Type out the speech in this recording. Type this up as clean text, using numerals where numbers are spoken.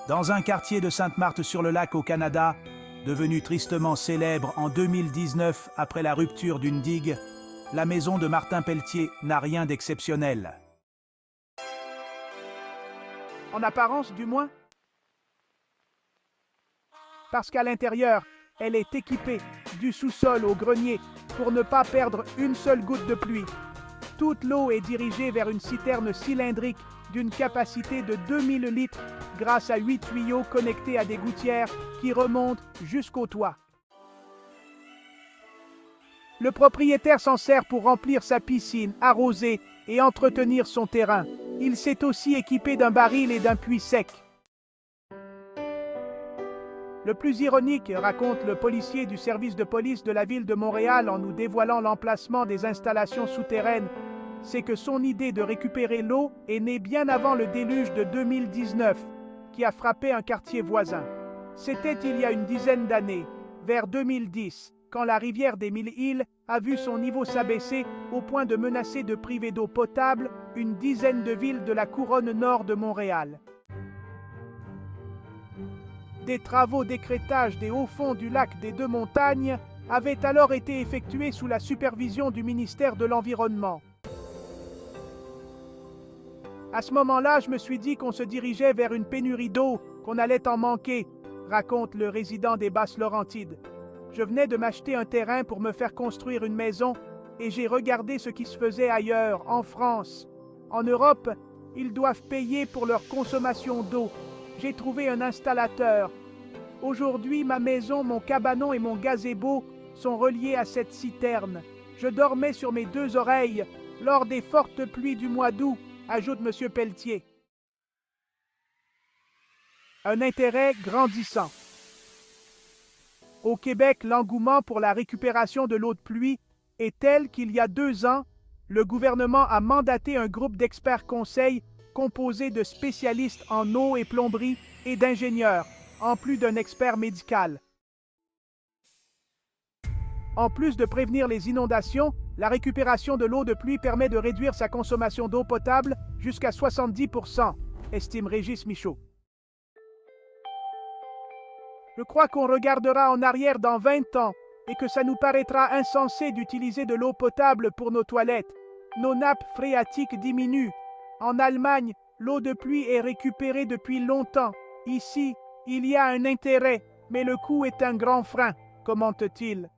Dans un quartier de Sainte-Marthe-sur-le-Lac au Canada, devenu tristement célèbre en 2019 après la rupture d'une digue, la maison de Martin Pelletier n'a rien d'exceptionnel. En apparence, du moins. Parce qu'à l'intérieur, elle est équipée, du sous-sol au grenier, pour ne pas perdre une seule goutte de pluie. Toute l'eau est dirigée vers une citerne cylindrique d'une capacité de 2000 litres grâce à 8 tuyaux connectés à des gouttières qui remontent jusqu'au toit. Le propriétaire s'en sert pour remplir sa piscine, arroser et entretenir son terrain. Il s'est aussi équipé d'un baril et d'un puits sec. Le plus ironique, raconte le policier du service de police de la ville de Montréal en nous dévoilant l'emplacement des installations souterraines, c'est que son idée de récupérer l'eau est née bien avant le déluge de 2019, qui a frappé un quartier voisin. C'était il y a une dizaine d'années, vers 2010, quand la rivière des Mille-Îles a vu son niveau s'abaisser au point de menacer de priver d'eau potable une dizaine de villes de la couronne nord de Montréal. Des travaux d'écrêtage des hauts fonds du lac des Deux-Montagnes avaient alors été effectués sous la supervision du ministère de l'Environnement. À ce moment-là, je me suis dit qu'on se dirigeait vers une pénurie d'eau, qu'on allait en manquer, raconte le résident des Basses-Laurentides. Je venais de m'acheter un terrain pour me faire construire une maison et j'ai regardé ce qui se faisait ailleurs, en France. En Europe, ils doivent payer pour leur consommation d'eau. J'ai trouvé un installateur. Aujourd'hui, ma maison, mon cabanon et mon gazebo sont reliés à cette citerne. Je dormais sur mes deux oreilles lors des fortes pluies du mois d'août, ajoute M. Pelletier. Un intérêt grandissant. Au Québec, l'engouement pour la récupération de l'eau de pluie est tel qu'il y a 2 ans, le gouvernement a mandaté un groupe d'experts conseils composé de spécialistes en eau et plomberie et d'ingénieurs, en plus d'un expert médical. En plus de prévenir les inondations, la récupération de l'eau de pluie permet de réduire sa consommation d'eau potable jusqu'à 70%, estime Régis Michaud. Je crois qu'on regardera en arrière dans 20 ans et que ça nous paraîtra insensé d'utiliser de l'eau potable pour nos toilettes. Nos nappes phréatiques diminuent. En Allemagne, l'eau de pluie est récupérée depuis longtemps. Ici, il y a un intérêt, mais le coût est un grand frein, commente-t-il.